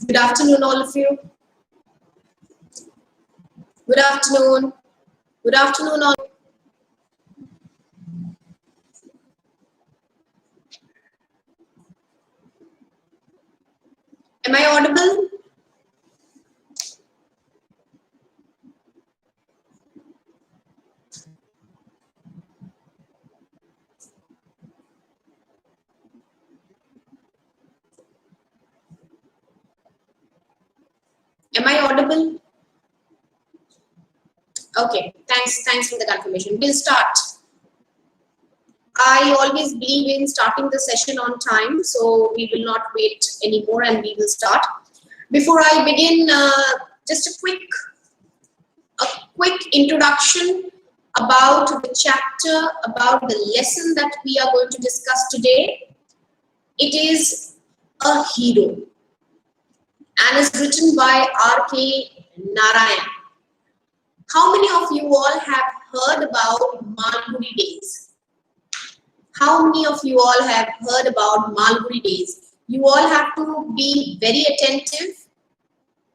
Good afternoon, all of you. Good afternoon. Good afternoon, all. Am I audible? Am I audible? Okay, thanks for the confirmation. We'll start. I always believe in starting the session on time, so we will not wait anymore and we will start. Before I begin, just a quick introduction about the chapter, about the lesson that we are going to discuss today. It is a hero and is written by R.K. Narayan. How many of you all have heard about Malgudi Days? How many of you all have heard about Malgudi Days? You all have to be very attentive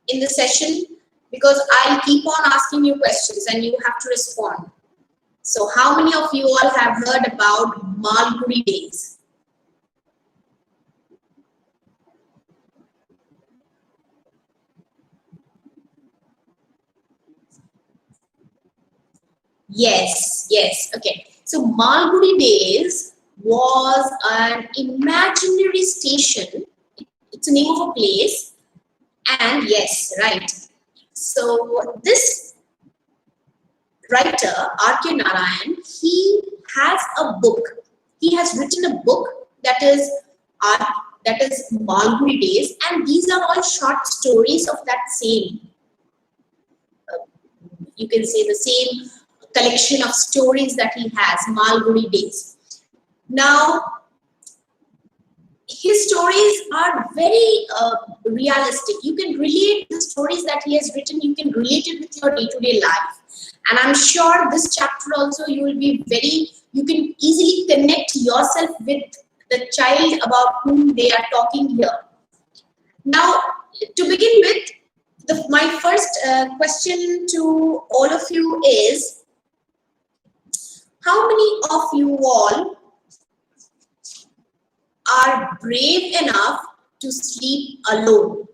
in the session because I'll keep on asking you questions and you have to respond. So how many of you all have heard about Malgudi Days? Yes, okay. So Malgudi Days was an imaginary station. It's the name of a place. And yes, right. So this writer, R.K. Narayan, he has a book. He has written a book that is Malgudi Days, and these are all short stories of that same. You can say the same collection of stories that he has, Malgudi Days. Now, his stories are very realistic. You can relate the stories that he has written, you can relate it with your day-to-day life. And I'm sure this chapter also you can easily connect yourself with the child about whom they are talking here. Now, to begin with, my first question to all of you is, how many of you all are brave enough to sleep alone?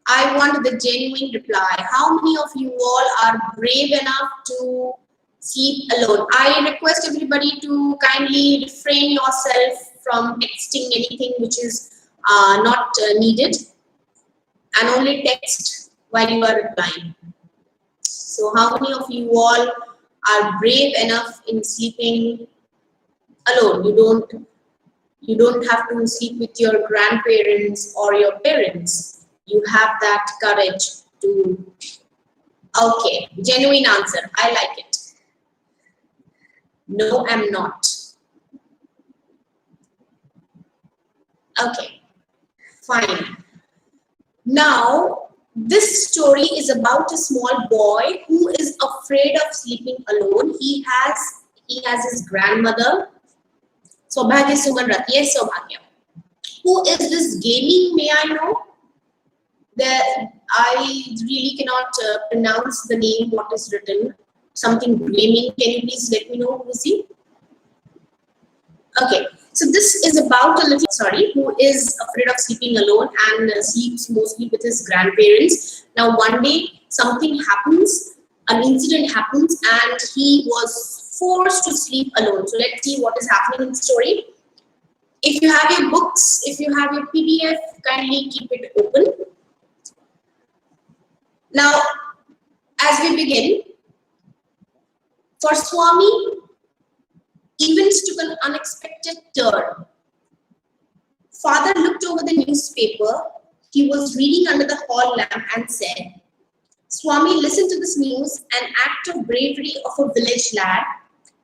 I want the genuine reply. How many of you all are brave enough to sleep alone? I request everybody to kindly refrain yourself from texting anything which is not needed, and only text while you are replying. So how many of you all are brave enough in sleeping alone? You don't have to sleep with your grandparents or your parents. You have that courage to. Okay, genuine answer. I like it. No, I'm not. Okay, fine. Now, this story is about a small boy who is afraid of sleeping alone. He has his grandmother, Saubhagya Sumanrat. Yes, Saubhagya. Who is this gaming? May I know? I really cannot pronounce the name. What is written? Something gaming. Can you please let me know who is he? Okay. So this is about a little, who is afraid of sleeping alone and sleeps mostly with his grandparents. Now one day something happens, an incident happens, and he was forced to sleep alone. So let's see what is happening in the story. If you have your books, if you have your PDF, kindly keep it open. Now, as we begin, for Swami, events took an unexpected turn. Father looked over the newspaper. He was reading under the hall lamp and said, Swami listened to this news, an act of bravery of a village lad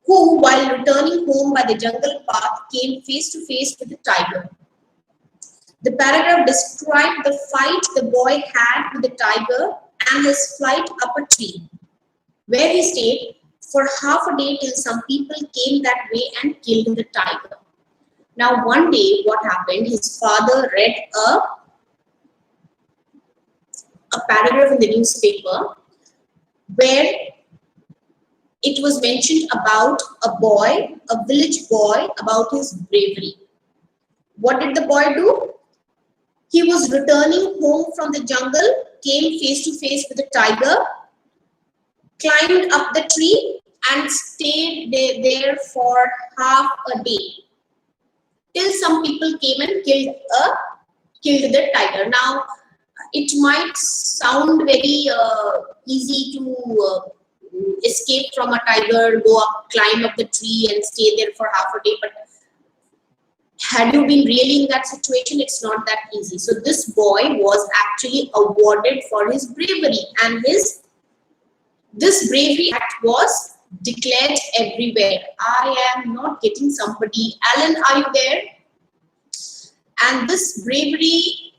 who, while returning home by the jungle path, came face to face with a tiger. The paragraph described the fight the boy had with the tiger and his flight up a tree, where he stayed for half a day till some people came that way and killed the tiger. Now one day what happened, his father read a a paragraph in the newspaper where it was mentioned about a boy, a village boy, about his bravery. What did the boy do? He was returning home from the jungle, came face to face with a tiger, climbed up the tree and stayed there for half a day till some people came and killed the tiger. Now, it might sound very easy to escape from a tiger, go up, climb up the tree and stay there for half a day, but had you been really in that situation, it's not that easy. So this boy was actually awarded for his bravery, and this bravery act was declared everywhere. I am not getting somebody. Alan, are you there? And this bravery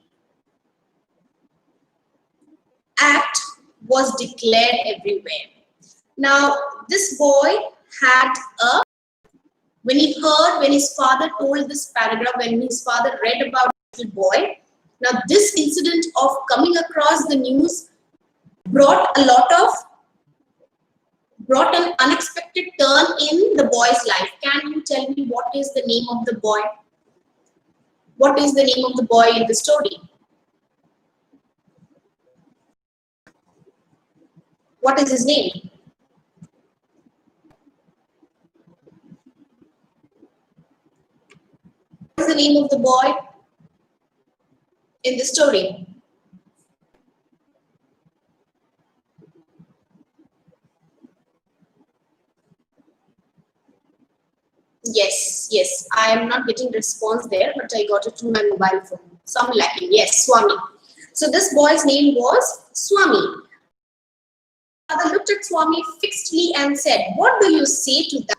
act was declared everywhere. Now, this boy had when his father told this paragraph, when his father read about the boy, now this incident of coming across the news brought an unexpected turn in the boy's life. Can you tell me what is the name of the boy? What is the name of the boy in the story? What is his name? What is the name of the boy in the story? Yes, I am not getting response there, but I got it through my mobile phone. So I'm lacking. Yes, Swami. So this boy's name was Swami. Father looked at Swami fixedly and said, "What do you say to that?"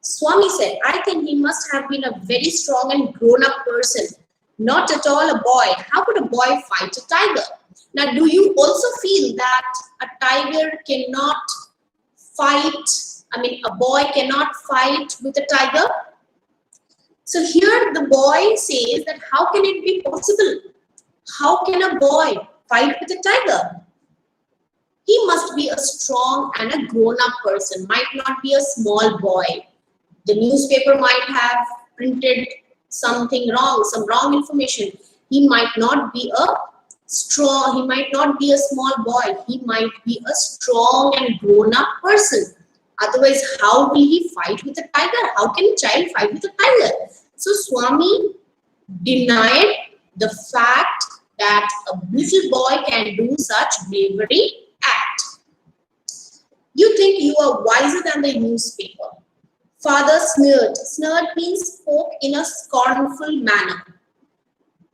Swami said, "I think he must have been a very strong and grown-up person. Not at all a boy. How could a boy fight a tiger?" Now, do you also feel that a tiger cannot fight? I mean, a boy cannot fight with a tiger? So here the boy says that how can it be possible? How can a boy fight with a tiger? He must be a strong and a grown-up person, might not be a small boy. The newspaper might have printed something wrong, some wrong information. He might not be a small boy. He might be a strong and grown-up person. Otherwise, how will he fight with a tiger? How can a child fight with a tiger? So Swami denied the fact that a little boy can do such bravery act. You think you are wiser than the newspaper. Father sneered. Sneered means spoke in a scornful manner.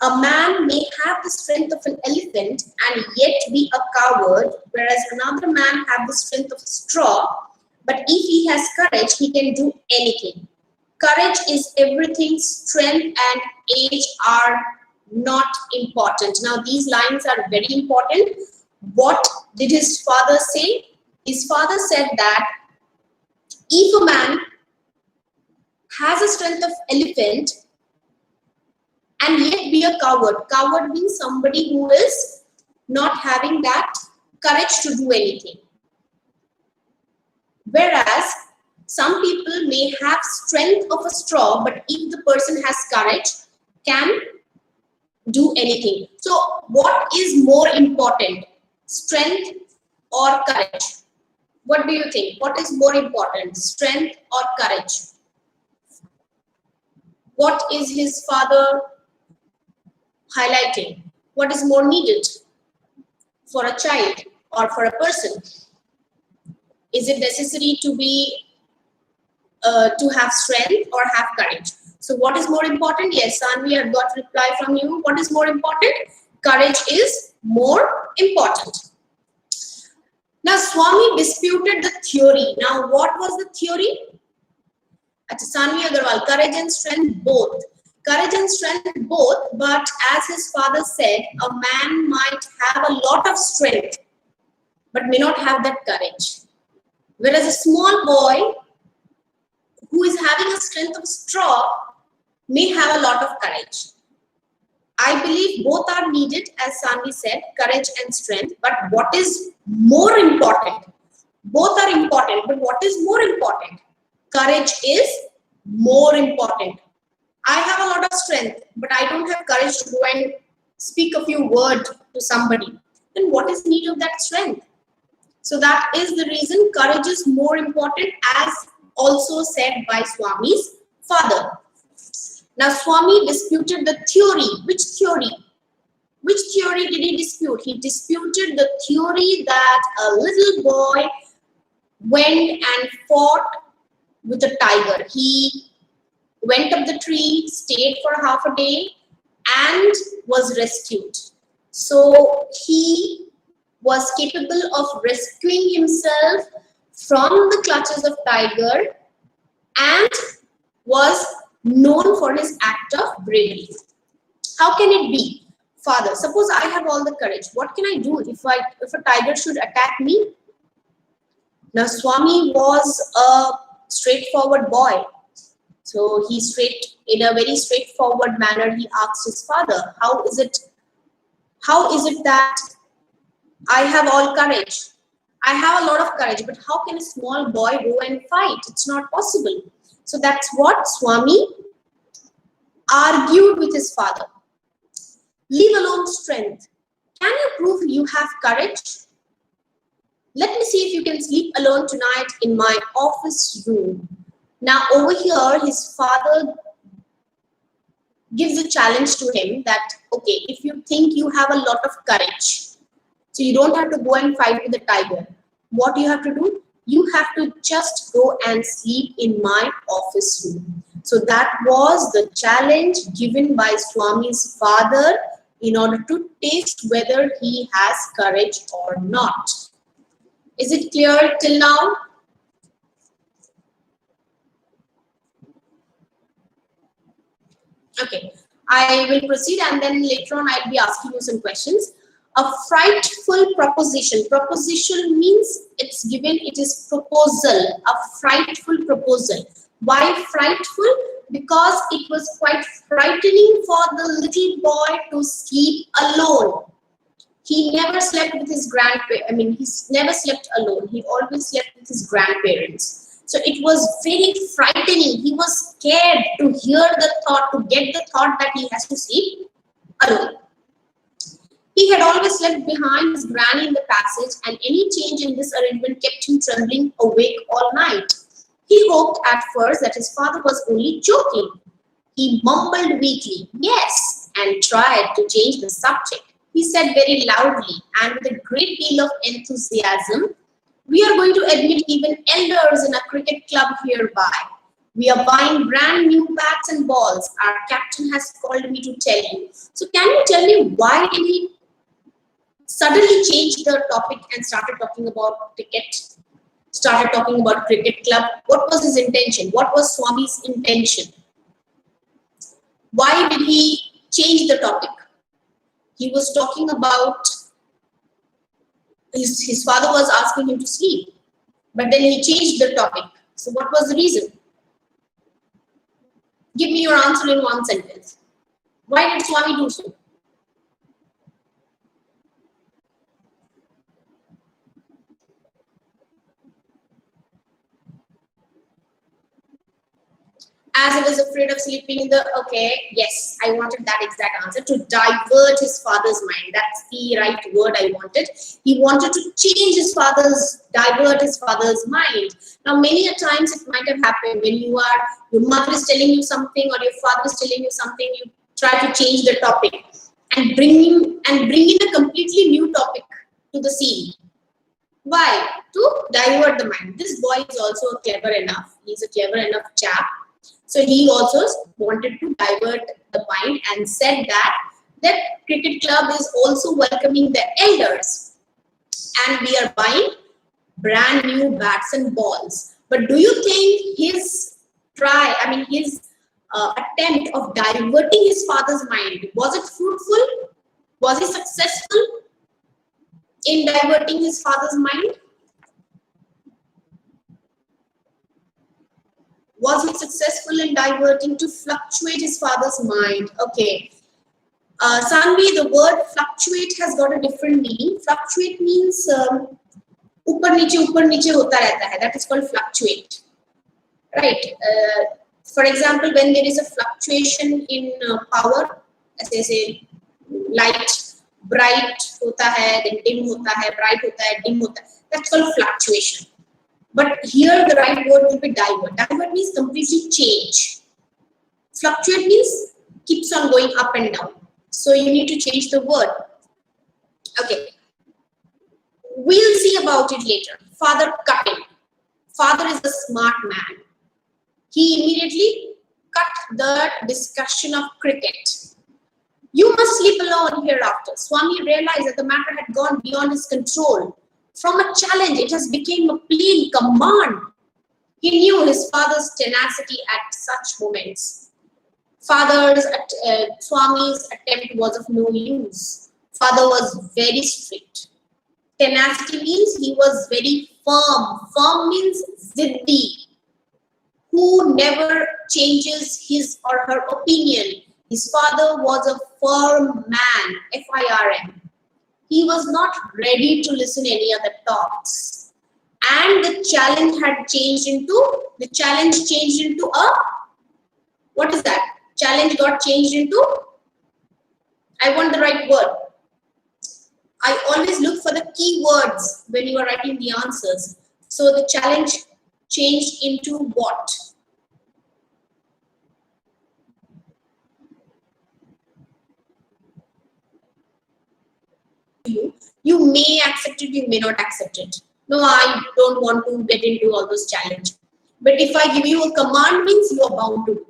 A man may have the strength of an elephant and yet be a coward, whereas another man have the strength of a straw, but if he has courage, he can do anything. Courage is everything. Strength and age are not important. Now, these lines are very important. What did his father say? His father said that if a man has a strength of elephant and yet be a coward. Coward means somebody who is not having that courage to do anything. Whereas some people may have strength of a straw, but if the person has courage, can do anything. So what is more important, strength or courage? What do you think? What is more important, strength or courage? What is his father highlighting? What is more needed for a child or for a person? Is it necessary to be to have strength or have courage? So what is more important? Yes, Sanvi, I've got reply from you. What is more important? Courage is more important. Now Swami disputed the theory. Now what was the theory? Sanvi Agarwal, courage and strength both. Courage and strength both, but as his father said, a man might have a lot of strength, but may not have that courage. Whereas a small boy who is having a strength of straw may have a lot of courage. I believe both are needed, as Sanvi said, courage and strength. But what is more important? Both are important, but what is more important? Courage is more important. I have a lot of strength, but I don't have courage to go and speak a few words to somebody. Then what is the need of that strength? So that is the reason courage is more important, as also said by Swami's father. Now Swami disputed the theory. Which theory? Which theory did he dispute? He disputed the theory that a little boy went and fought with a tiger. He went up the tree, stayed for half a day, and was rescued. So he was capable of rescuing himself from the clutches of tiger and was known for his act of bravery. How can it be? Father, suppose I have all the courage. What can I do if a tiger should attack me? Now Swami was a straightforward boy. So in a very straightforward manner, he asked his father, how is it that I have all courage? I have a lot of courage, but how can a small boy go and fight? It's not possible. So that's what Swami argued with his father. Leave alone strength. Can you prove you have courage? Let me see if you can sleep alone tonight in my office room. Now over here, his father gives a challenge to him that, okay, if you think you have a lot of courage, so you don't have to go and fight with the tiger, what you have to do? You have to just go and sleep in my office room. So that was the challenge given by Swami's father in order to test whether he has courage or not. Is it clear till now? Okay, I will proceed and then later on I'll be asking you some questions. A frightful proposition. Proposition means it's given, it is proposal, a frightful proposal. Why frightful? Because it was quite frightening for the little boy to sleep alone. He never slept with his he never slept alone. He always slept with his grandparents. So it was very frightening. He was scared to hear the thought, to get the thought that he has to sleep alone. He had always slept behind his granny in the passage, and any change in this arrangement kept him trembling awake all night. He hoped at first that his father was only joking. He mumbled weakly, yes, and tried to change the subject. He said very loudly and with a great deal of enthusiasm, we are going to admit even elders in a cricket club hereby. We are buying brand new bats and balls. Our captain has called me to tell you. So can you tell me why did he suddenly change the topic and started talking about cricket? Started talking about cricket club. What was his intention? What was Swami's intention? Why did he change the topic? He was talking about his father was asking him to sleep, but then he changed the topic. So what was the reason? Give me your answer in one sentence. Why did Swami do so? As he was afraid of sleeping in the, okay, yes, I wanted that exact answer, to divert his father's mind. That's the right word I wanted. He wanted to divert his father's mind. Now, many a times it might have happened when your mother is telling you something or your father is telling you something, you try to change the topic and bring in a completely new topic to the scene. Why? To divert the mind. This boy is also clever enough. He's a clever enough chap. So he also wanted to divert the mind and said that cricket club is also welcoming the elders and we are buying brand new bats and balls. But do you think his attempt of diverting his father's mind, was it fruitful? Was he successful in diverting his father's mind? Was he successful in diverting to fluctuate his father's mind? Okay. Sanvi, the word fluctuate has got a different meaning. Fluctuate means ऊपर नीचे होता रहता है. That is called fluctuate, right? For example, when there is a fluctuation in power, ऐसे light bright होता है, then dim होता है, bright होता है, dim होता है. That's called fluctuation. But here the right word will be divert. Divert means completely change. Fluctuate means keeps on going up and down. So you need to change the word. Okay. We'll see about it later. Father cut him. Father is a smart man. He immediately cut the discussion of cricket. You must sleep alone hereafter. Swami realized that the matter had gone beyond his control. From a challenge, it has become a plain command. He knew his father's tenacity at such moments. Swami's attempt was of no use. Father was very strict. Tenacity means he was very firm. Firm means ziddi, who never changes his or her opinion. His father was a firm man, F-I-R-M. He was not ready to listen to any other talks. And the challenge changed into a, what is that? Challenge got changed into, I want the right word. I always look for the key words when you are writing the answers. So the challenge changed into what? You may accept it, you may not accept it. No, I don't want to get into all those challenges. But if I give you a command, means you are bound to do.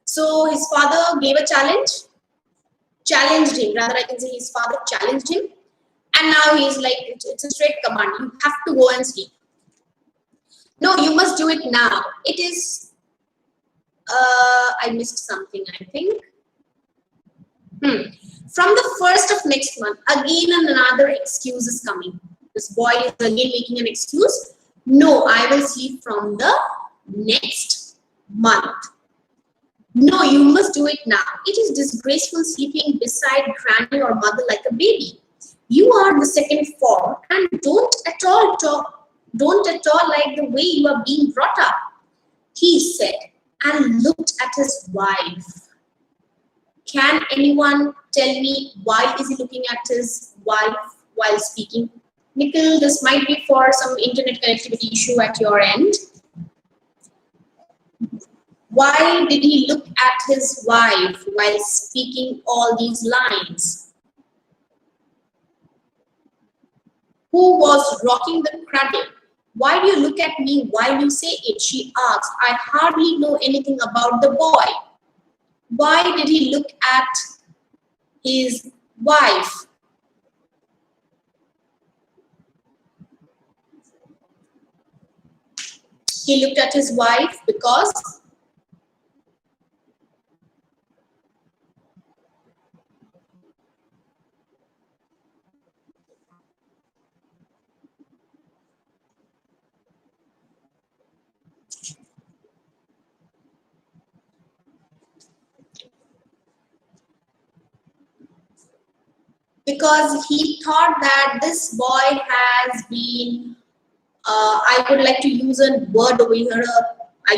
So his father gave a challenged him. Rather, I can say his father challenged him. And now he's like, it's a straight command. You have to go and sleep. No, you must do it now. It is, I missed something, I think. From the 1st of next month, again another excuse is coming. This boy is again making an excuse. No, I will sleep from the next month. No, you must do it now. It is disgraceful sleeping beside granny or mother like a baby. You are in the second form and don't at all like the way you are being brought up, he said, and looked at his wife. Can anyone tell me why is he looking at his wife while speaking? Nikhil, this might be for some internet connectivity issue at your end. Why did he look at his wife while speaking all these lines? Who was rocking the cradle? Why do you look at me while you say it? She asked. I hardly know anything about the boy. Why did he look at his wife? He looked at his wife because he thought that this boy has been, I would like to use a word over here.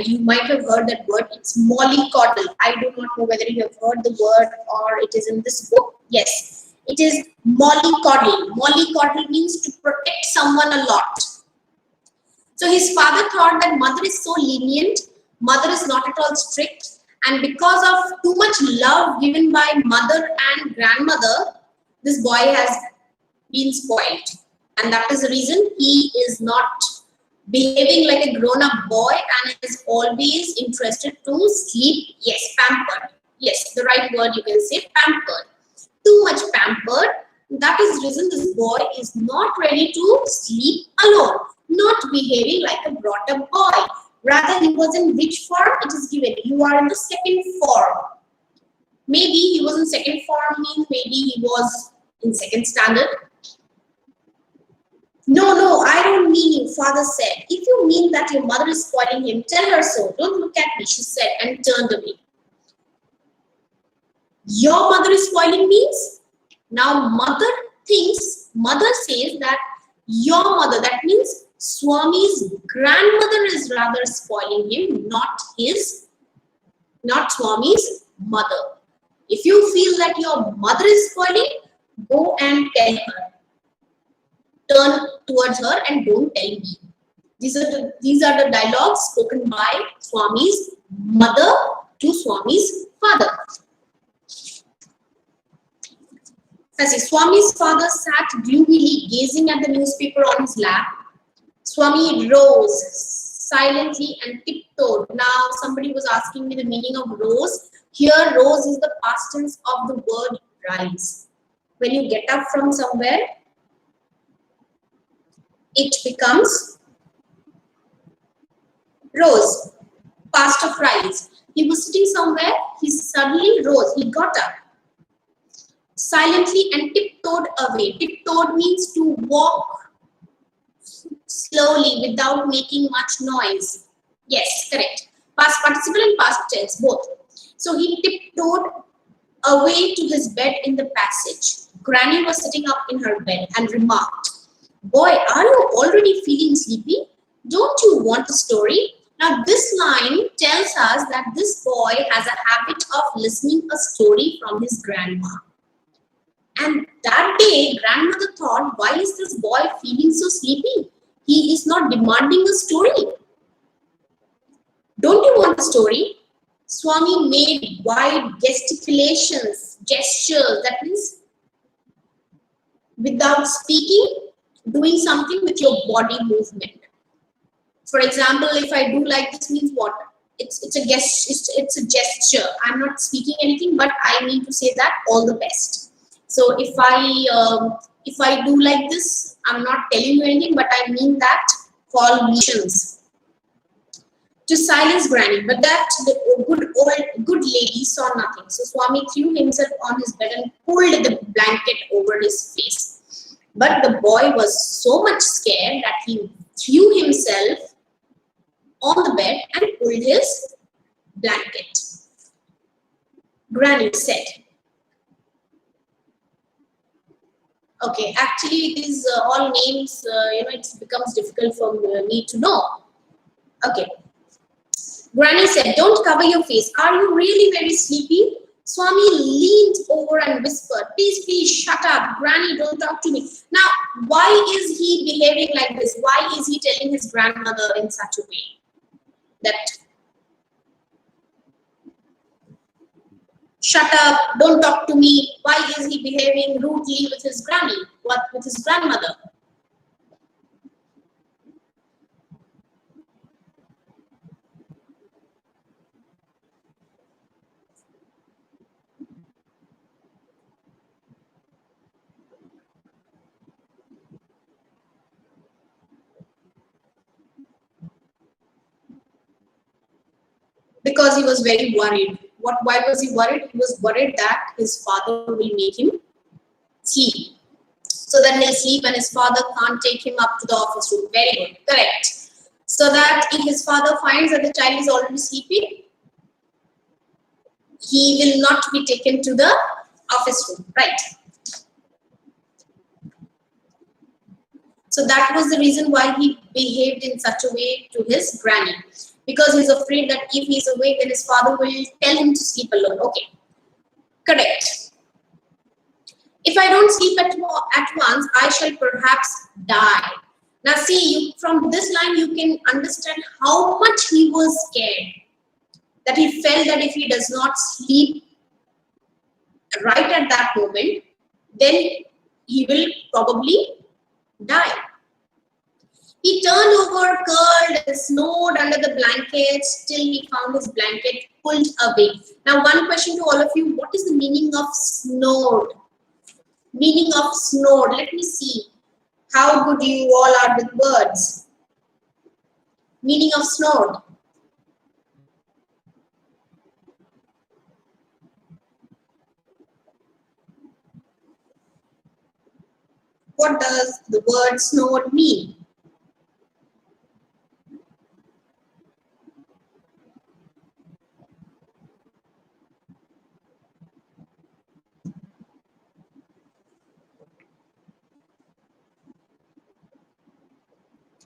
You might have heard that word. It's mollycoddle. I do not know whether you have heard the word or it is in this book. Yes, it is mollycoddle. Mollycoddle means to protect someone a lot. So his father thought that mother is so lenient, mother is not at all strict, and because of too much love given by mother and grandmother, this boy has been spoiled. And that is the reason he is not behaving like a grown-up boy and is always interested to sleep. Yes, pampered. Yes, the right word you can say, pampered. Too much pampered. That is the reason this boy is not ready to sleep alone, not behaving like a brought-up boy. Rather, he was in which form? It is given. You are in the second form. Maybe he was in second form, means maybe he was in second standard. No, I don't mean you, father said. If you mean that your mother is spoiling him, tell her so. Don't look at me, she said, and turned away. Your mother is spoiling means now mother says that your mother, that means Swami's grandmother is rather spoiling him, not Swami's mother. If you feel that your mother is spoiling, go and tell her. Turn towards her and don't tell me. These are the dialogues spoken by Swami's mother to Swami's father. As Swami's father sat gloomily gazing at the newspaper on his lap, Swami rose silently and tiptoed. Now, somebody was asking me the meaning of rose. Here, rose is the past tense of the word rise. When you get up from somewhere, it becomes rose, past of rise. He was sitting somewhere, he suddenly rose, he got up silently and tiptoed away. Tiptoed means to walk slowly without making much noise. Yes, correct. Past participle and past tense, both. So he tiptoed away to his bed in the passage. Granny was sitting up in her bed and remarked, "Boy, are you already feeling sleepy? Don't you want a story?" Now, this line tells us that this boy has a habit of listening a story from his grandma. And that day, grandmother thought, why is this boy feeling so sleepy? He is not demanding a story. Don't you want a story? Swami made wide gesticulations, gestures, that means without speaking, doing something with your body movement. For example, if I do like this means what? It's a gesture. I'm not speaking anything, but I need to say that all the best. So if I do like this, I'm not telling you anything, but I mean that call missions to silence Granny. But that the good lady saw nothing. So Swami threw himself on his bed and pulled the blanket over his face. But the boy was so much scared that he threw himself on the bed and pulled his blanket. Granny said, okay, actually it is all names, it becomes difficult for me to know. Okay. Granny said, "Don't cover your face. Are you really very sleepy?" Swami leaned over and whispered, please, shut up. Granny, don't talk to me. Now, why is he behaving like this? Why is he telling his grandmother in such a way? That shut up, don't talk to me. Why is he behaving rudely with his granny? What with his grandmother? Because he was very worried. Why was he worried? He was worried that his father will make him sleep. So that he'll sleep and his father can't take him up to the office room. Very good. Correct. So that if his father finds that the child is already sleeping, he will not be taken to the office room. Right. So that was the reason why he behaved in such a way to his granny. Because he's afraid that if he's awake, then his father will tell him to sleep alone. Okay. Correct. If I don't sleep at once, I shall perhaps die. Now see, from this line, you can understand how much he was scared. That he felt that if he does not sleep right at that moment, then he will probably die. He turned over, curled, and snored under the blankets till he found his blanket pulled away. Now, one question to all of you: what is the meaning of snored? Meaning of snored. Let me see how good you all are with words. Meaning of snored. What does the word snored mean?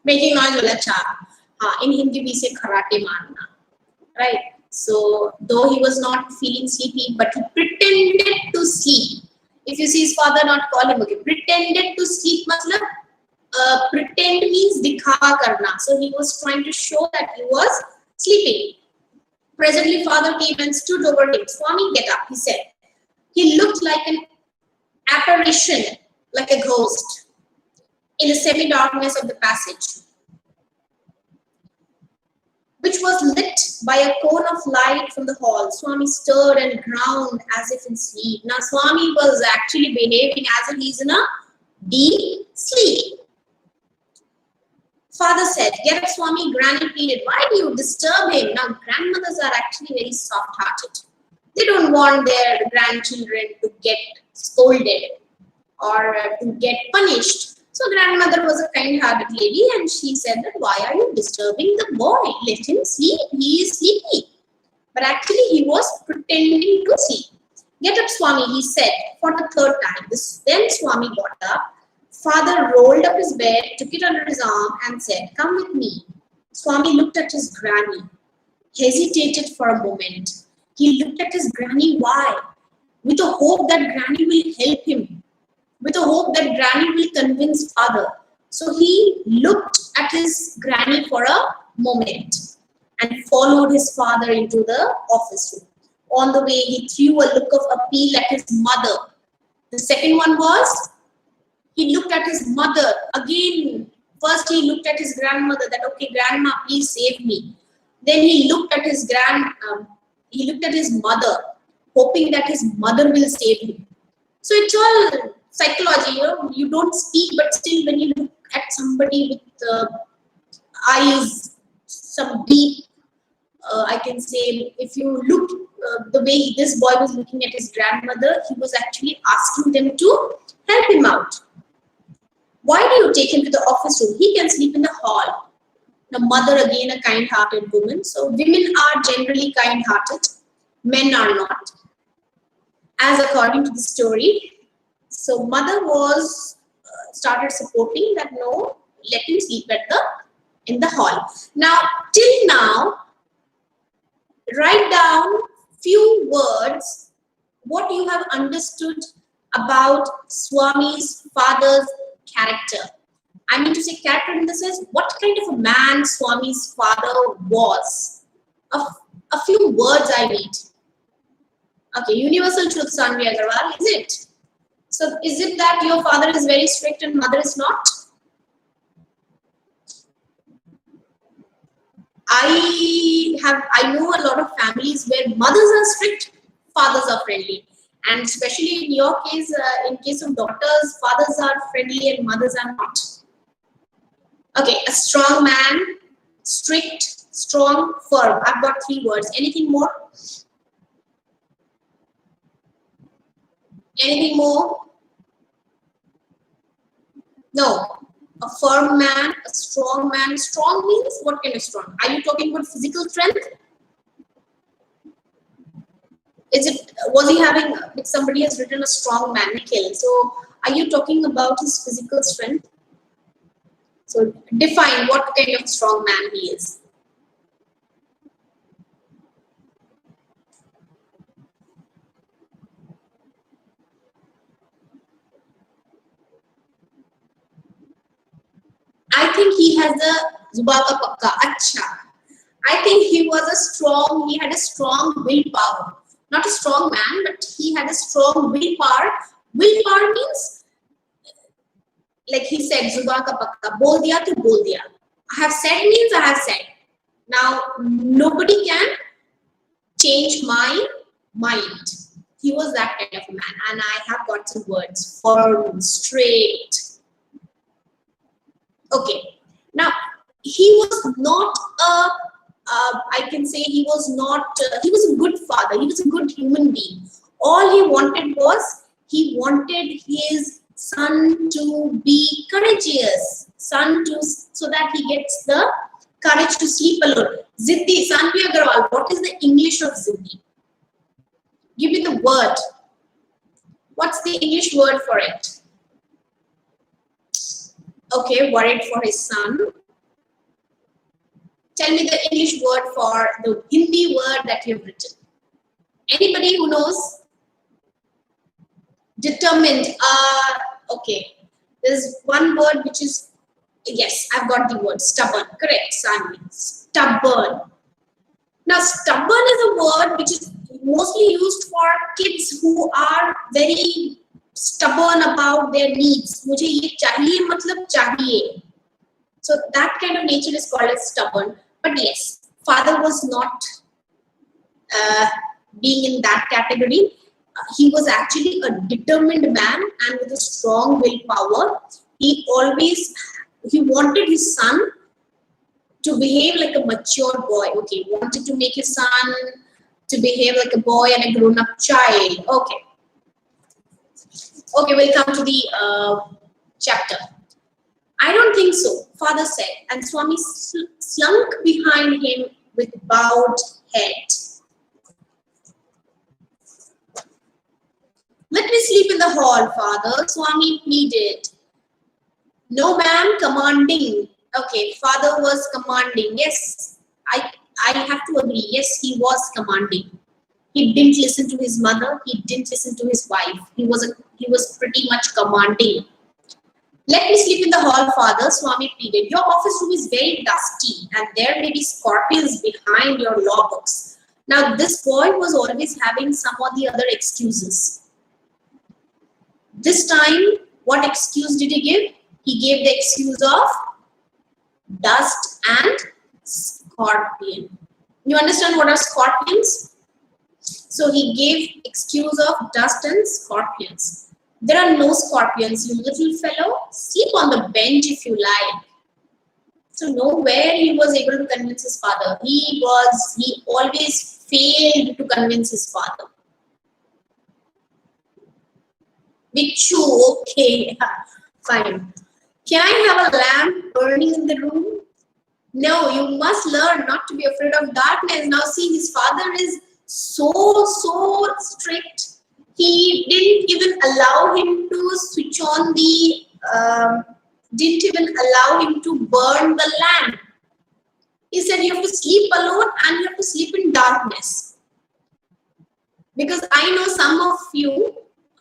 Making noise बोला अच्छा हाँ in Hindi we say खराटे मारना, right? So though he was not feeling sleepy, but he pretended to sleep. If you see his father not call him, okay, pretended to sleep मतलब pretend means दिखावा करना. So he was trying to show that he was sleeping. Presently father came and stood over him. Swami, get up, he said. He looked like an apparition, like a ghost, in the semi-darkness of the passage, which was lit by a cone of light from the hall. Swami stirred and ground as if in sleep. Now Swami was actually behaving as if he's in a deep sleep. Father said, get up Swami, Granny pleaded. Why do you disturb him? Now grandmothers are actually very soft-hearted. They don't want their grandchildren to get scolded or to get punished. So grandmother was a kind-hearted lady and she said that why are you disturbing the boy? Let him sleep. He is sleepy. But actually he was pretending to sleep. Get up Swami, he said for the third time. Then Swami got up. Father rolled up his bed, took it under his arm and said, come with me. Swami looked at his granny, hesitated for a moment. He looked at his granny, why? With a hope that granny will help him, with a hope that granny will convince father. So he looked at his granny for a moment and followed his father into the office room. On the way, he threw a look of appeal at his mother. The second one was, he looked at his mother. Again, first he looked at his grandmother that, okay, grandma, please save me. Then he looked at his mother, hoping that his mother will save him. So it's all psychology, you don't speak, but still when you look at somebody with eyes, some deep, I can say, if you look the way this boy was looking at his grandmother, he was actually asking them to help him out. Why do you take him to the office room? He can sleep in the hall. Now, mother again a kind-hearted woman. So women are generally kind-hearted, men are not, as according to the story. So mother was started supporting that no, let him sleep in the hall. Now till now, write down few words what you have understood about Swami's father's character. I mean to say character in the sense what kind of a man Swami's father was. A few words I need. Okay, universal truth, Sanvi Agarwal, is it? So is it that your father is very strict and mother is not? I know a lot of families where mothers are strict, fathers are friendly. And especially in your case, in case of daughters, fathers are friendly and mothers are not. Okay, a strong man, strict, strong, firm. I've got 3 words. Anything more? Anything more? No. A firm man, a strong man. Strong means what kind of strong? Are you talking about physical strength? Was he having, if somebody has written a strong man, Nikhil. So are you talking about his physical strength? So define what kind of strong man he is. I think he has a Zubaka Pakka. Acha. I think he had a strong willpower. Not a strong man, but he had a strong willpower. Willpower means, like he said, Zubaka Pakka, bol diya to bol diya. I have said means I have said. Now, nobody can change my mind. He was that kind of a man. And I have got some words. Firm, straight. Okay. Now, he was not I can say he was not, he was a good father. He was a good human being. All he wanted was, he wanted his son to be courageous, so that he gets the courage to sleep alone. Ziddi, Sanvi Agarwal, what is the English of Ziddi? Give me the word. What's the English word for it? Okay, worried for his son. Tell me the English word for the Hindi word that you've written. Anybody who knows? Determined. Okay. There's one word which is, yes, I've got the word stubborn. Correct, Sanvi. Stubborn. Now, stubborn is a word which is mostly used for kids who are very stubborn about their needs. मुझे ये चाहिए मतलब चाहिए. So that kind of nature is called as stubborn. But yes, father was not being in that category. He was actually a determined man and with a strong willpower. He wanted his son to behave like a mature boy. Okay, wanted to make his son to behave like a boy and a grown-up child. Okay, we'll come to the chapter. I don't think so, father said, and Swami slunk behind him with bowed head. Let me sleep in the hall, father, Swami pleaded. No, ma'am, commanding. Okay, father was commanding. Yes, I have to agree. Yes, he was commanding. He didn't listen to his mother. He didn't listen to his wife. He was pretty much commanding. Let me sleep in the hall, father, Swami pleaded. Your office room is very dusty and there may be scorpions behind your law books. Now, this boy was always having some or the other excuses. This time, what excuse did he give? He gave the excuse of dust and scorpion. You understand what are scorpions? So he gave excuse of dust and scorpions. There are no scorpions, you little fellow. Sleep on the bench if you like. So nowhere he was able to convince his father. He always failed to convince his father. Bichu, okay, fine. Can I have a lamp burning in the room? No, you must learn not to be afraid of darkness. Now see, his father is so strict. He didn't even allow him to switch on didn't even allow him to burn the lamp. He said you have to sleep alone and you have to sleep in darkness. Because I know some of you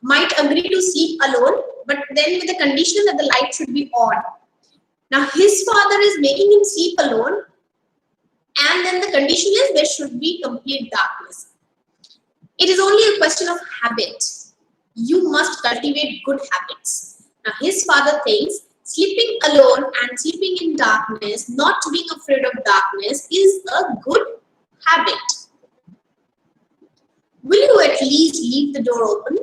might agree to sleep alone, but then with the condition that the light should be on. Now his father is making him sleep alone, and then the condition is there should be complete darkness. It is only a question of habit. You must cultivate good habits. Now his father thinks sleeping alone and sleeping in darkness, not being afraid of darkness, is a good habit. Will you at least leave the door open?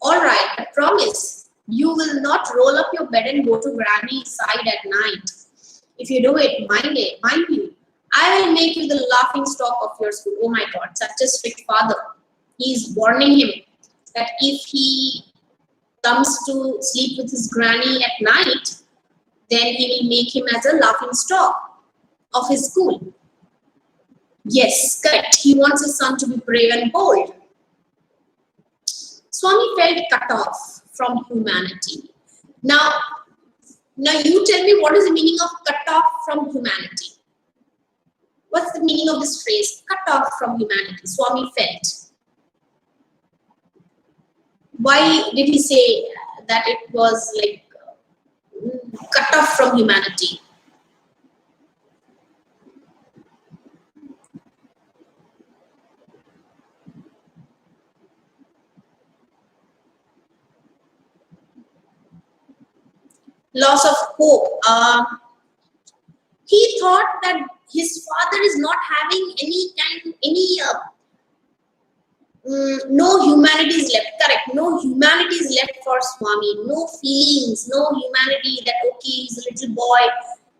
All right, I promise. You will not roll up your bed and go to Granny's side at night. If you do it, mind you, I will make you the laughing stock of your school. Oh my God, such a strict father. He is warning him that if he comes to sleep with his granny at night, then he will make him as a laughing stock of his school. Yes, correct. He wants his son to be brave and bold. Swami felt cut off from humanity. Now you tell me, what is the meaning of cut off from humanity? What's the meaning of this phrase, cut off from humanity? Swami felt. Why did he say that it was like cut off from humanity? Loss of hope. He thought that his father is not having no humanity is left. Correct. No humanity is left for Swami. No feelings. No humanity that, okay, he's a little boy.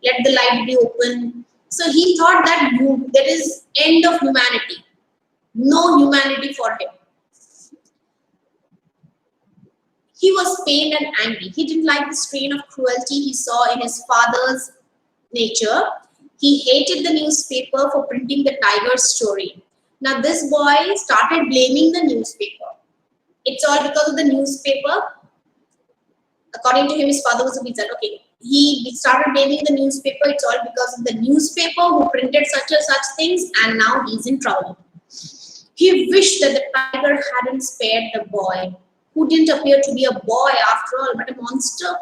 Let the light be open. So he thought that there is end of humanity. No humanity for him. He was pained and angry. He didn't like the strain of cruelty he saw in his father's nature. He hated the newspaper for printing the tiger story. Now this boy started blaming the newspaper. It's all because of the newspaper. According to him, his father was a wizard. Okay, he started blaming the newspaper. It's all because of the newspaper who printed such and such things, and now he's in trouble. He wished that the tiger hadn't spared the boy, who didn't appear to be a boy after all, but a monster.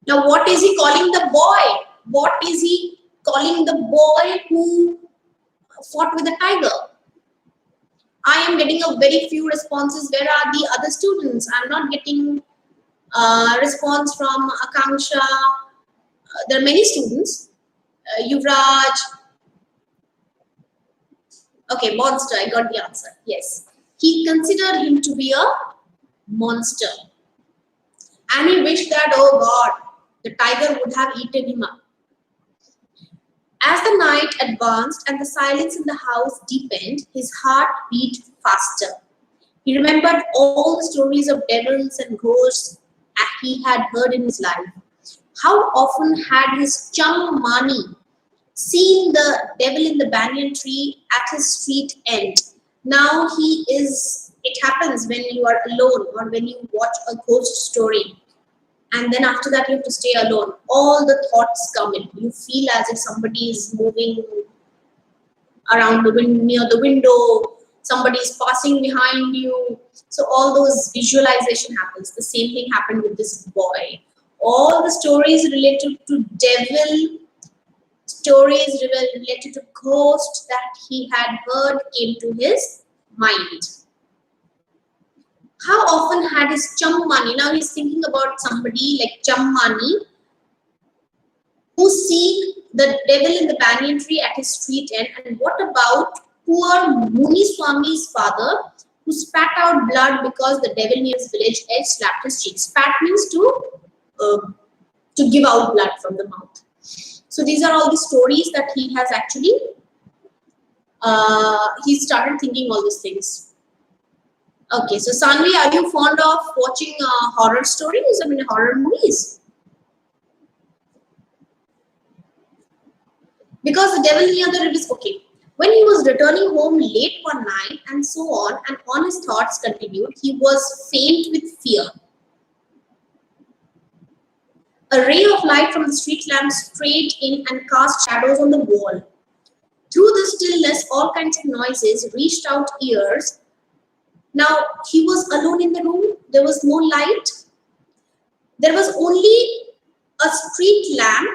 Now, what is he calling the boy? What is he calling the boy who fought with the tiger? I am getting a very few responses. Where are the other students? I'm not getting response from Akanksha. There are many students. Yuvraj. Okay, monster. I got the answer. Yes. He considered him to be a monster. And he wished that, oh God, the tiger would have eaten him up. As the night advanced and the silence in the house deepened, his heart beat faster. He remembered all the stories of devils and ghosts that he had heard in his life. How often had his chum Mani seen the devil in the banyan tree at his street end? Now it happens when you are alone or when you watch a ghost story. And then after that, you have to stay alone. All the thoughts come in. You feel as if somebody is moving around near the window. Somebody is passing behind you. So all those visualization happens. The same thing happened with this boy. All the stories related to devil, stories related to ghosts that he had heard came to his mind. How often had his chum Mani, now he's thinking about somebody like chum Mani, who seen the devil in the banyan tree at his street end. And what about poor Muni Swami's father, who spat out blood because the devil near his village edge slapped his cheek? Spat means to give out blood from the mouth. So these are all the stories that he has actually, he started thinking all these things. Okay, so Sanvi, are you fond of watching horror stories? I mean, horror movies? Because the devil near the river is okay. When he was returning home late one night and so on his thoughts continued, he was faint with fear. A ray of light from the street lamp strayed in and cast shadows on the wall. Through the stillness, all kinds of noises reached out ears. Now, he was alone in the room. There was no light. There was only a street lamp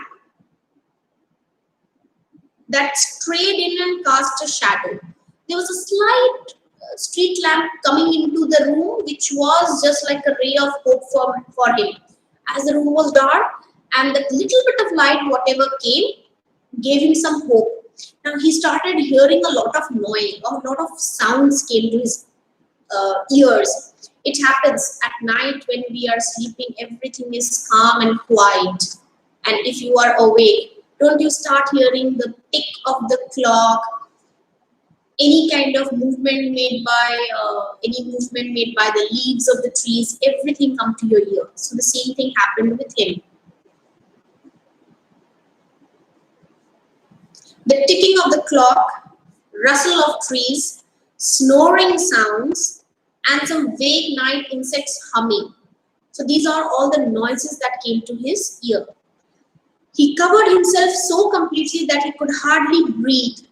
that strayed in and cast a shadow. There was a slight street lamp coming into the room, which was just like a ray of hope for him. As the room was dark, and that little bit of light, whatever came, gave him some hope. Now, he started hearing a lot of noise, a lot of sounds came to his ears. It happens at night when we are sleeping, everything is calm and quiet. And if you are awake, don't you start hearing the tick of the clock, any kind of movement made by the leaves of the trees, everything come to your ear. So the same thing happened with him. The ticking of the clock, rustle of trees, snoring sounds, and some vague night insects humming. So these are all the noises that came to his ear. He covered himself so completely that he could hardly breathe.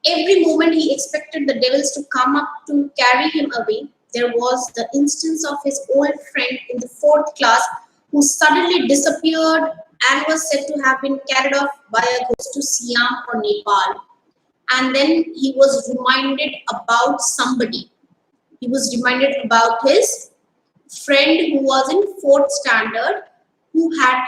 Every moment he expected the devils to come up to carry him away. There was the instance of his old friend in the 4th class who suddenly disappeared and was said to have been carried off by a ghost to Siam or Nepal. And then he was reminded about somebody. He was reminded about his friend who was in 4th standard who had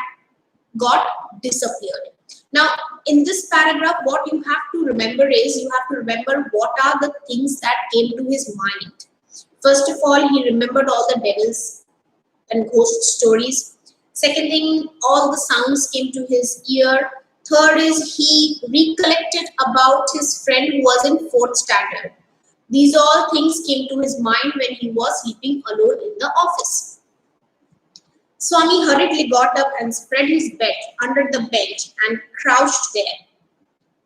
got disappeared. Now, in this paragraph, what you have to remember is, you have to remember what are the things that came to his mind. First of all, he remembered all the devils and ghost stories. Second thing, all the sounds came to his ear. Third is, he recollected about his friend who was in 4th standard. These all things came to his mind when he was sleeping alone in the office. Swami hurriedly got up and spread his bed under the bench and crouched there.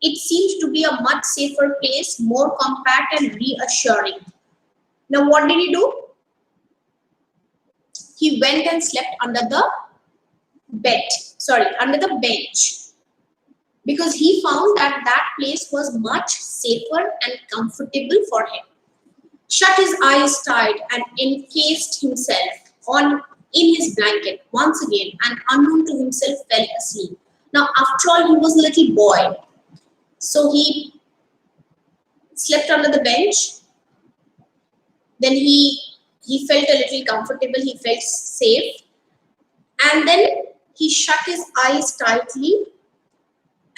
It seemed to be a much safer place, more compact and reassuring. Now what did he do? He went and slept under the under the bench, because he found that that place was much safer and comfortable for him. Shut his eyes tight and encased himself in his blanket once again, and unknown to himself fell asleep. Now, after all, he was a little boy, so he slept under the bench. Then he felt a little comfortable, he felt safe, and then he shut his eyes tightly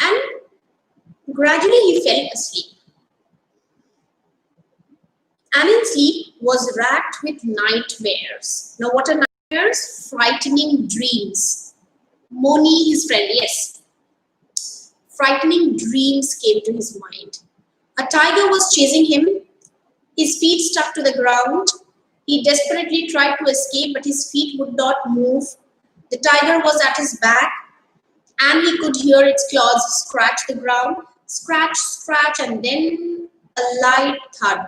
and gradually he fell asleep. And in sleep was racked with nightmares. Now, what are nightmares? Frightening dreams. Moni, his friend, yes. Frightening dreams came to his mind. A tiger was chasing him. His feet stuck to the ground. He desperately tried to escape, but his feet would not move. The tiger was at his back, and he could hear its claws scratch the ground. Scratch, scratch, and then a light thud.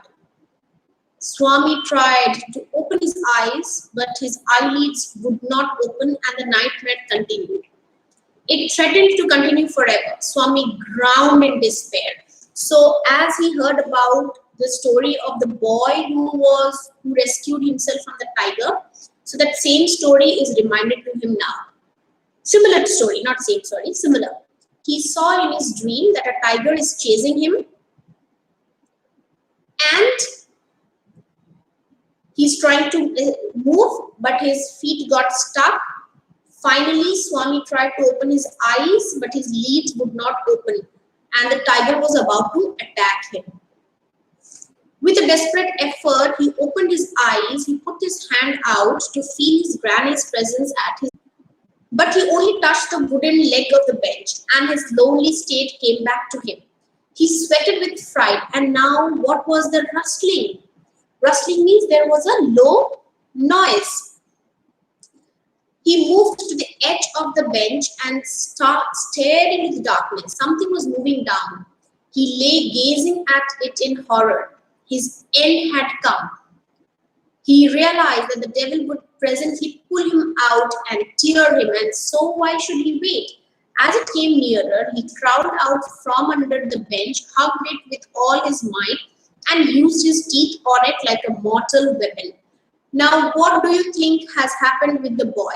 Swami tried to open his eyes, but his eyelids would not open and the nightmare continued. It threatened to continue forever. Swami groaned in despair. So as he heard about the story of the boy who rescued himself from the tiger, so that same story is reminded to him now. Similar story, not same story, similar. He saw in his dream that a tiger is chasing him and he's trying to move, but his feet got stuck. Finally, Swami tried to open his eyes, but his lids would not open, and the tiger was about to attack him. With a desperate effort, he opened his eyes. He put his hand out to feel his granny's presence at his, but he only touched the wooden leg of the bench, and his lonely state came back to him. He sweated with fright, and now what was the rustling? Rustling means there was a low noise. He moved to the edge of the bench and stared into the darkness. Something was moving down. He lay gazing at it in horror. His end had come. He realized that the devil would presently pull him out and tear him, and so why should he wait? As it came nearer, he crawled out from under the bench, hugged it with all his might, and used his teeth on it like a mortal weapon. Now, what do you think has happened with the boy?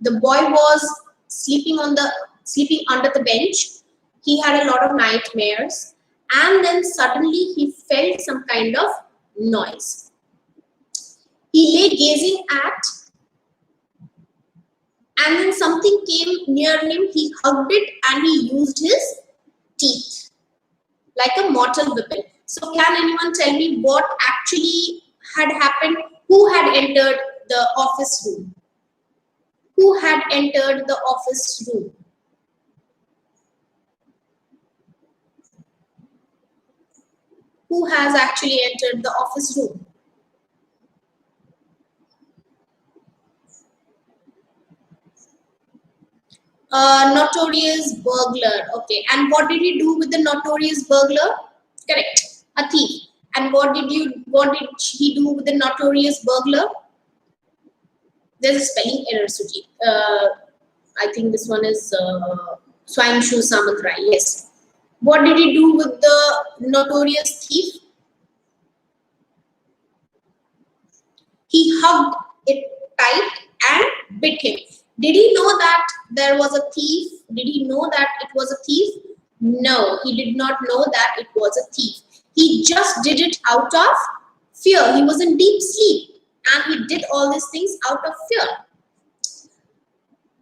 The boy was sleeping under the bench. He had a lot of nightmares, and then suddenly he felt some kind of noise. He lay gazing at, and then something came near him. He hugged it and he used his teeth like a mortal weapon. So can anyone tell me what actually had happened? Who had entered the office room? Who had entered the office room? Who has actually entered the office room? Notorious burglar. Okay, and what did he do with the notorious burglar? Correct, a thief. And what did he do with the notorious burglar? There's a spelling error, Suji. I think this one is Swangshu Samantrai. Yes. What did he do with the notorious thief? He hugged it tight and bit him. Did he know that there was a thief? Did he know that it was a thief? No, he did not know that it was a thief. He just did it out of fear. He was in deep sleep and he did all these things out of fear.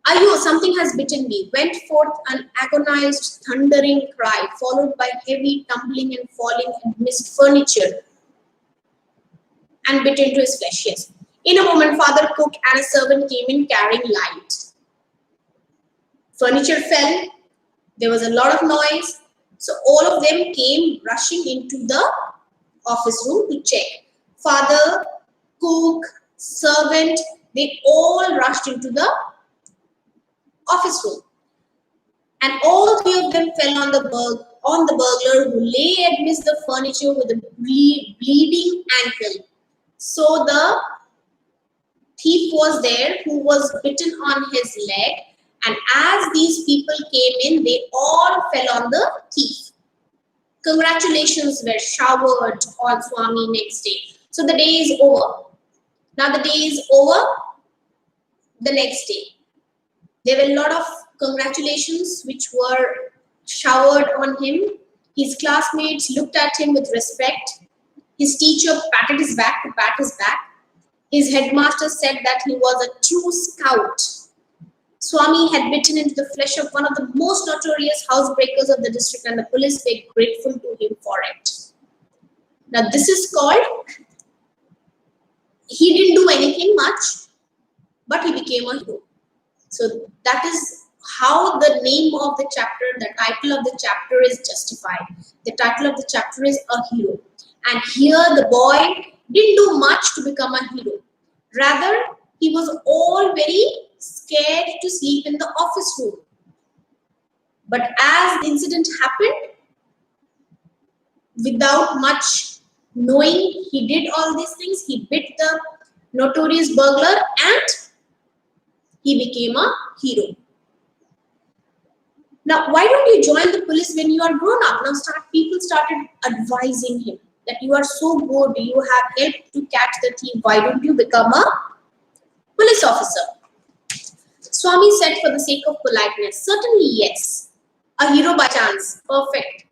Ayo, something has bitten me. Went forth an agonized, thundering cry, followed by heavy tumbling and falling amidst furniture, and bit into his flesh. Yes. In a moment, father, cook, and a servant came in carrying light. Furniture fell. There was a lot of noise. So all of them came rushing into the office room to check. Father, cook, servant, they all rushed into the office room. And all three of them fell on the burglar, who lay amidst the furniture with a bleeding ankle. So the thief was there who was bitten on his leg, and as these people came in, they all fell on the thief. Congratulations were showered on Swami next day. So the day is over. Now the day is over. The next day, there were a lot of congratulations which were showered on him. His classmates looked at him with respect. His teacher patted his back to pat his back. His headmaster said that he was a true scout. Swami had bitten into the flesh of one of the most notorious housebreakers of the district, and the police were grateful to him for it. Now this is called, he didn't do anything much, but he became a hero. So that is how the name of the chapter, the title of the chapter is justified. The title of the chapter is A Hero. And here the boy didn't do much to become a hero. Rather, he was all very scared to sleep in the office room. But as the incident happened, without much knowing, he did all these things. He bit the notorious burglar and he became a hero. Now, why don't you join the police when you are grown up? Now, people started advising him that you are so good, you have helped to catch the thief. Why don't you become a police officer? Swami said, for the sake of politeness, certainly yes. A hero by chance. Perfect.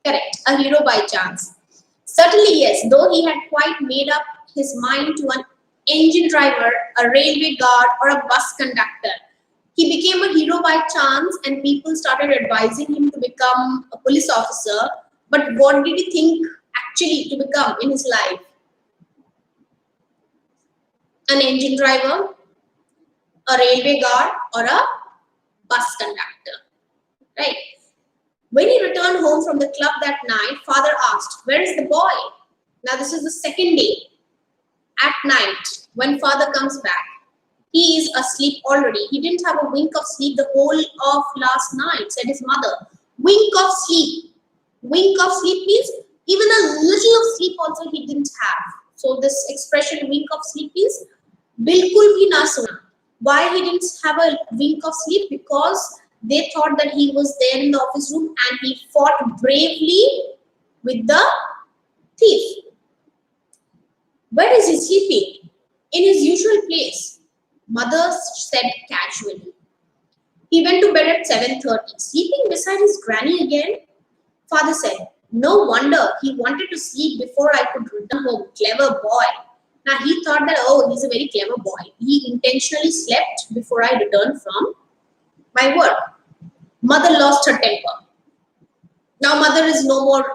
Correct. A hero by chance. Certainly yes. Though he had quite made up his mind to an engine driver, a railway guard, or a bus conductor, he became a hero by chance, and people started advising him to become a police officer. But what did he think actually to become in his life? An engine driver, a railway guard, or a bus conductor, right? When he returned home from the club that night, father asked, where is the boy? Now this is the second day. At night, when father comes back, he is asleep already. He didn't have a wink of sleep the whole of last night, said his mother. Wink of sleep. Wink of sleep means even a little of sleep also he didn't have. So this expression wink of sleep is bilkul bhi na suna. Why he didn't have a wink of sleep? Because they thought that he was there in the office room and he fought bravely with the thief. Where is he sleeping? In his usual place, mother said casually. He went to bed at 7:30. Sleeping beside his granny again? Father said, no wonder he wanted to sleep before I could return home. Clever boy. Now he thought that, oh, he's a very clever boy. He intentionally slept before I returned from my work. Mother lost her temper. Now mother is no more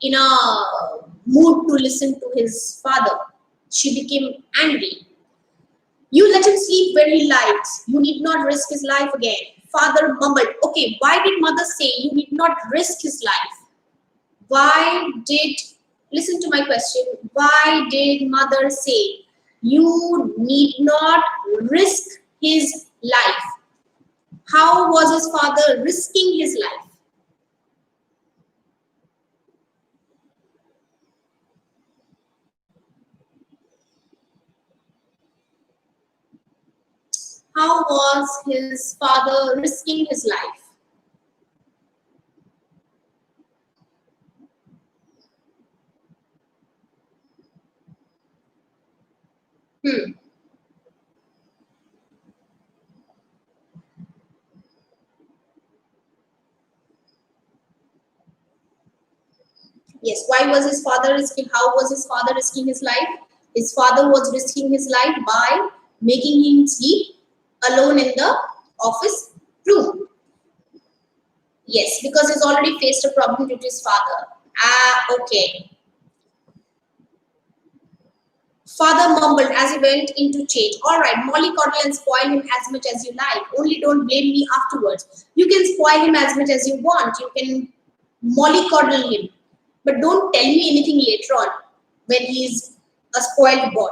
in a mood to listen to his father. She became angry. You let him sleep where he likes. You need not risk his life again. Father mumbled. Okay, why did mother say you need not risk his life? Why did, listen to my question, why did mother say you need not risk his life? How was his father risking his life? How was his father risking his life? Yes, why was his father risking? How was his father risking his life? His father was risking his life by making him sleep alone in the office room. Yes, because he's already faced a problem due to his father. Okay. Father mumbled as he went into change. All right, mollycoddle and spoil him as much as you like. Only don't blame me afterwards. You can spoil him as much as you want. You can mollycoddle him. But don't tell me anything later on when he's a spoiled boy.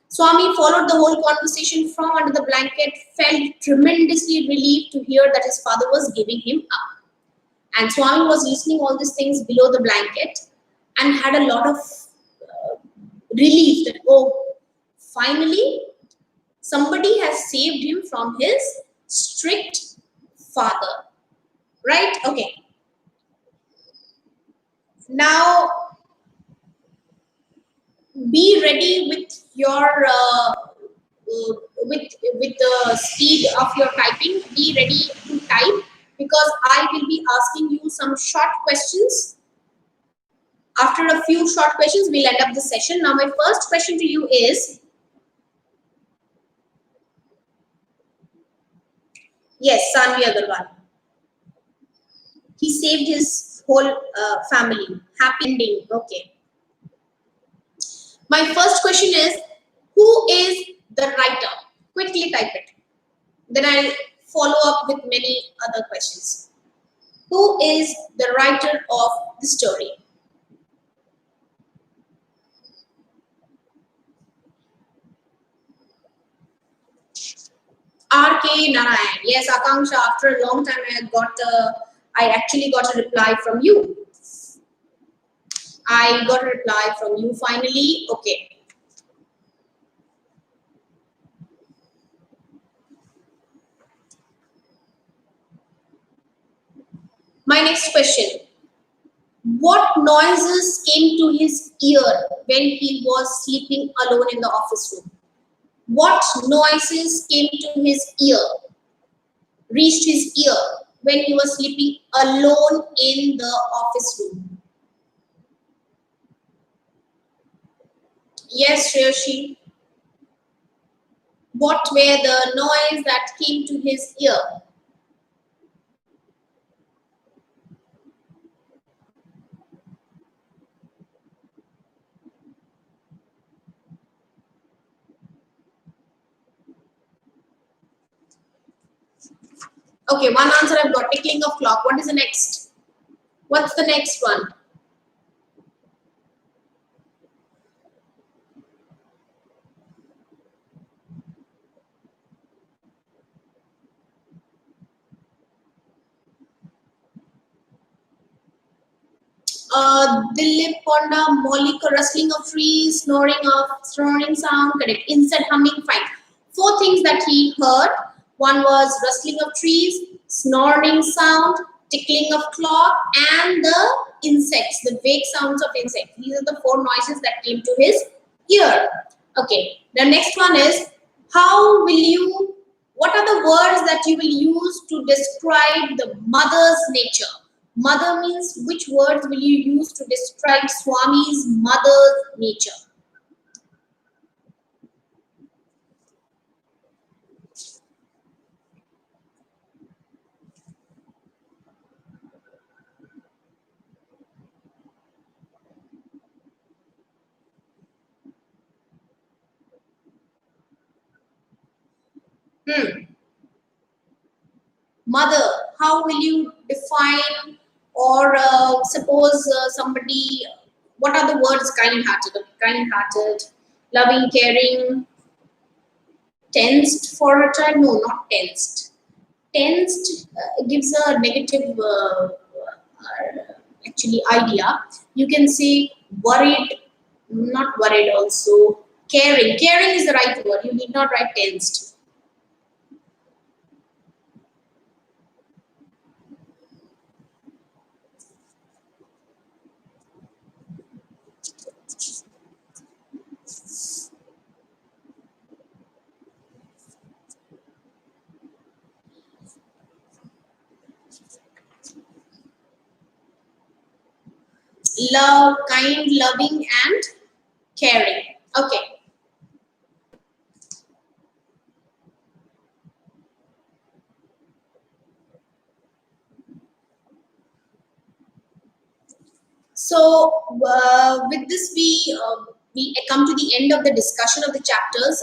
Swami followed the whole conversation from under the blanket, felt tremendously relieved to hear that his father was giving him up. And Swami was listening all these things below the blanket and had a lot of relief that, oh, finally Somebody has saved him from his strict father. Right? Okay. Now, be ready with your with the speed of your typing. Be ready to type because I will be asking you some short questions. After a few short questions, we'll end up the session. Now, my first question to you is, yes, Sanvi Agarwal. He saved his whole family. Happy ending. Okay. My first question is, who is the writer? Quickly type it. Then I'll follow up with many other questions. Who is the writer of the story? R.K. Narayan. Yes, Akanksha, after a long time I actually got a reply from you. I got a reply from you finally. Okay. My next question. What noises came to his ear when he was sleeping alone in the office room? What noises came to his ear, reached his ear when he was sleeping alone in the office room? Yes, Shreyashi. What were the noise that came to his ear? Okay, one answer I've got, tickling of clock. What is the next? What's the next one? Dilip Ponda, Molika, rustling of trees, snoring sound, correct. Insect humming, fine. Four things that he heard. One was rustling of trees, snoring sound, tickling of clock, and the insects, the vague sounds of insects. These are the four noises that came to his ear. Okay. The next one is, how will you, what are the words that you will use to describe the mother's nature? Mother means which words will you use to describe Swami's mother's nature? Mother, how will you define or suppose somebody, what are the words kind-hearted? Kind-hearted, loving, caring, tensed for a child? No, not tensed. Tensed gives a negative actually idea. You can say worried, not worried also. Caring. Caring is the right word. You need not write tensed. Love, kind, loving, and caring. Okay. So with this, we come to the end of the discussion of the chapters.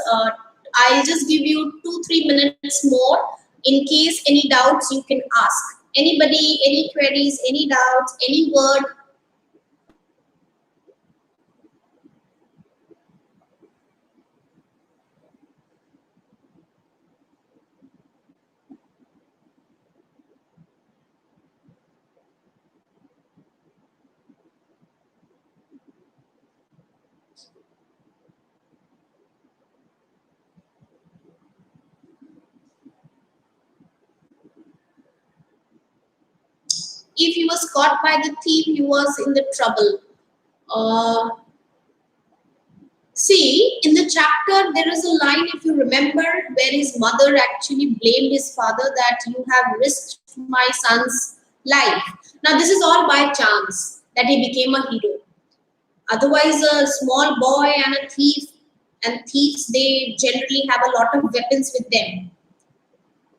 I'll just give you 2-3 minutes more. In case any doubts, you can ask. Anybody, any queries, any doubts, any word. if he was caught by the thief, he was in the trouble. Uh, See, in the chapter, there is a line, if you remember, where his mother actually blamed his father that you have risked my son's life. Now, this is all by chance that he became a hero. Otherwise, a small boy and a thief, and thieves, they generally have a lot of weapons with them.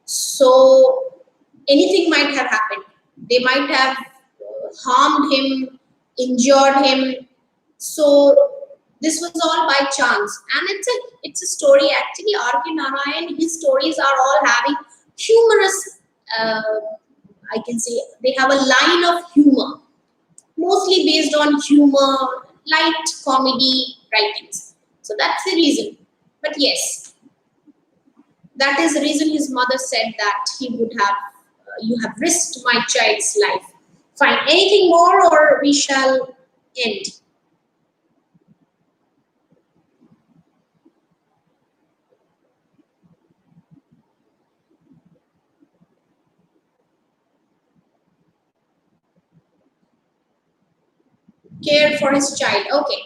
So, anything might have happened. They might have harmed him, injured him. So this was all by chance, and it's a story. Actually, R.K. Narayan, his stories are all having humorous. I can say they have a line of humor, mostly based on humor, light comedy writings. So that's the reason. But yes, that is the reason his mother said that he would have, you have risked my child's life. Fine. Anything more, or we shall end? Care for his child. Okay.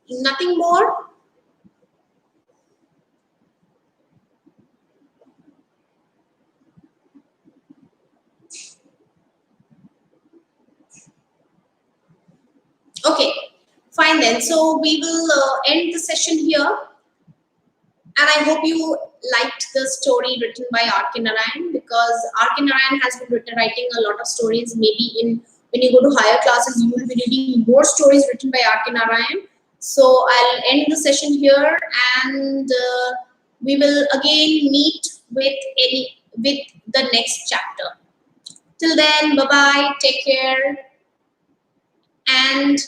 Nothing more? Okay. Fine then. So we will end the session here. And I hope you liked the story written by R.K. Narayan, because R.K. Narayan has been writing a lot of stories. Maybe in when you go to higher classes, you will be reading more stories written by R.K. Narayan. So I'll end the session here, and we will again meet with the next chapter. Till then, bye bye. Take care, and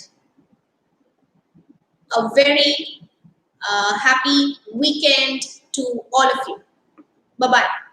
a very happy weekend to all of you. Bye bye.